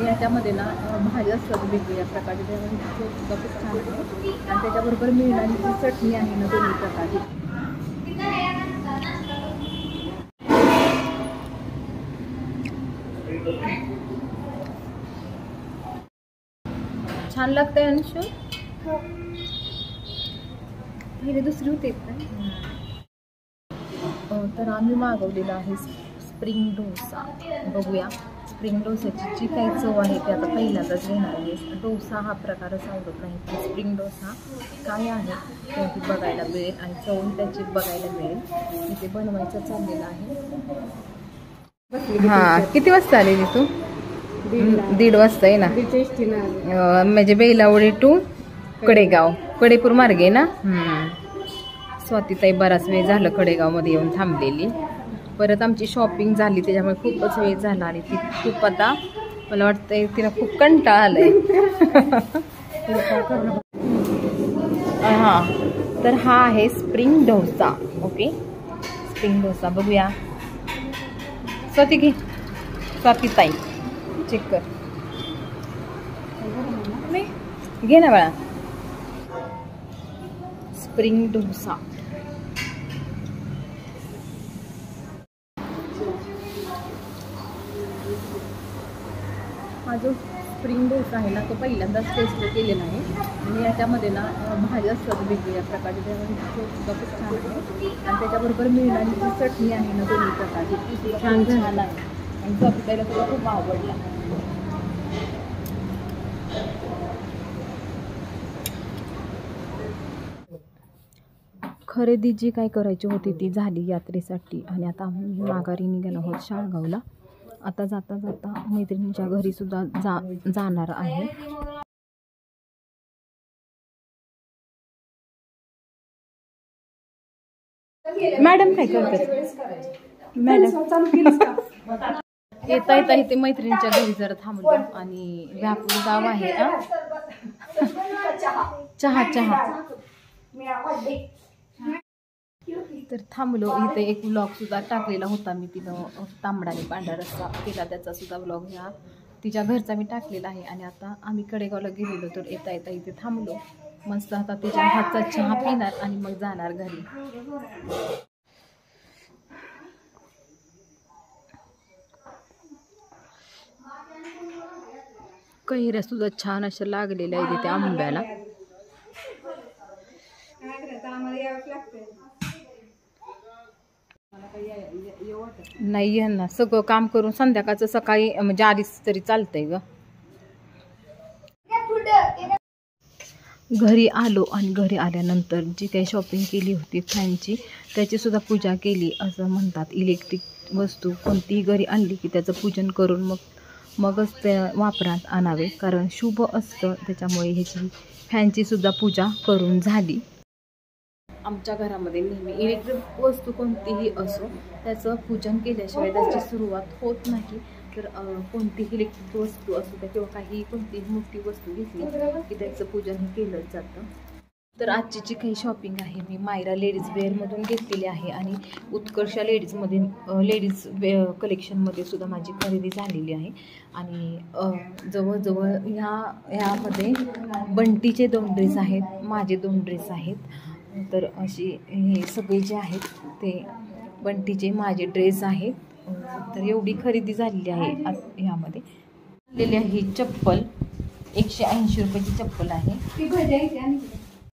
याच्यामध्ये ना भाज्या असतात वेगवेगळ्या प्रकारचे, त्यामुळे सुद्धा खूप छान आहे. आणि त्याच्याबरोबर मिळणारी जी चटणी आहे ना दोन्ही प्रकारची, छान लागते. अंशू पहिले दुसरी होते तर आम्ही मागवलेला आहे स्प्रिंग डोसा. बघूया स्प्रिंग डोसाची जी काही चव आहे ते आता पहिल्यांदाच घेणार आहे. डोसा हा प्रकारच आवडत नाही, तर स्प्रिंग डोसा काय आहे ते बघायला मिळेल आणि चव त्याची बघायला मिळेल. इथे बनवायचं चाललेलं आहे. हां, किती वाजता आलेली तू? 1:30 वाजता आहे ना. म्हणजे बेलावडी टू कडेगाव, कडेपूर मार्गे ना. स्वातीताई बराच वेळ झालं कडेगावमध्ये येऊन थांबलेली. परत आमची शॉपिंग झाली त्याच्यामुळे खूपच वेळ झाला आणि ती खूप आता मला वाटतंय तिला खूप कंटाळा आलाय. हां, तर हा आहे spring dosa. Okay, spring dosa बघूया. स्वाती घे, स्वातीताई चेक कर, घे ना बाळा. स्प्रिंग डोसा हा जो स्प्रिंग डोसा आहे ना तो पहिल्यांदाच टेस्ट केलेला आहे. आणि याच्यामध्ये ना भाज्या असतात वेगवेगळ्या प्रकारचे, त्यामुळे सुद्धा खूप छान आहे. आणि त्याच्याबरोबर मिळणारी जी चटणी आहे ना दोन्ही प्रकारची, ती सुद्धा छान छान आहे. आणि स्वातीताईला सुद्धा खूप आवडला. खरेदी जी काय करायची होती ती झाली यात्रेसाठी. आणि आता आम्ही माघारी निघालो आहोत शाळगावला. आता जाता जाता मैत्रिणीच्या घरी सुद्धा जाणार आहे. मॅडम काय करतात? मॅडम येता येता इथे मैत्रिणीच्या घरी जरा थांबलो आणि व्यापूर गाव आहे. चहा चहा तर थांबलो इथे. एक व्लॉग सुद्धा टाकलेला होता मी, तिनं तांबडा आणि पांढरा रस्सा केला त्याचा सुद्धा व्लॉग ह्या तिच्या घरचा मी टाकलेला आहे. आणि आता आम्ही कडेगावला गेलेलो तर येता येता इथे थांबलो. मस्त आता तिच्या हातचा चहा पिणार आणि मग जाणार घरी. कैऱ्या सुद्धा छान अशा लागलेल्या आहेत तिथे आंब्याला. नाही यांना सगळं काम करून संध्याकाळचं सकाळी म्हणजे आधीच तरी चालतंय ग. घरी आलो आणि घरी आल्यानंतर जी काही शॉपिंग केली होती फॅनची त्याची सुद्धा पूजा केली. असं म्हणतात इलेक्ट्रिक वस्तू कोणतीही घरी आणली की त्याचं पूजन करून मगच ते वापरात आणावे, कारण शुभ असतं. त्याच्यामुळे ह्याची फॅनची सुद्धा पूजा करून झाली. आमच्या घरामध्ये नेहमी इलेक्ट्रिक वस्तू कोणतीही असो त्याचं पूजन केल्याशिवाय त्याची सुरुवात होत नाही. तर कोणतीही इलेक्ट्रिक वस्तू असू द्या किंवा काही कोणतीही मोठी वस्तू घेतली की त्याचं पूजन हे केलंच जातं. तर आजची जी काही शॉपिंग आहे मी मायरा लेडीज वेअरमधून घेतलेली आहे आणि उत्कर्षा लेडीज कलेक्शनमध्ये सुद्धा माझी खरेदी झालेली आहे. आणि जवळजवळ ह्यामध्ये बंटीचे 2 ड्रेस आहेत, माझे 2 ड्रेस आहेत. तर अशी हे सगळे जे आहेत ते बंटीचे माझे ड्रेस आहेत. तर एवढी खरेदी झालेली आहे ह्यामध्ये. ही चप्पल 180 रुपयाची चप्पल आहे.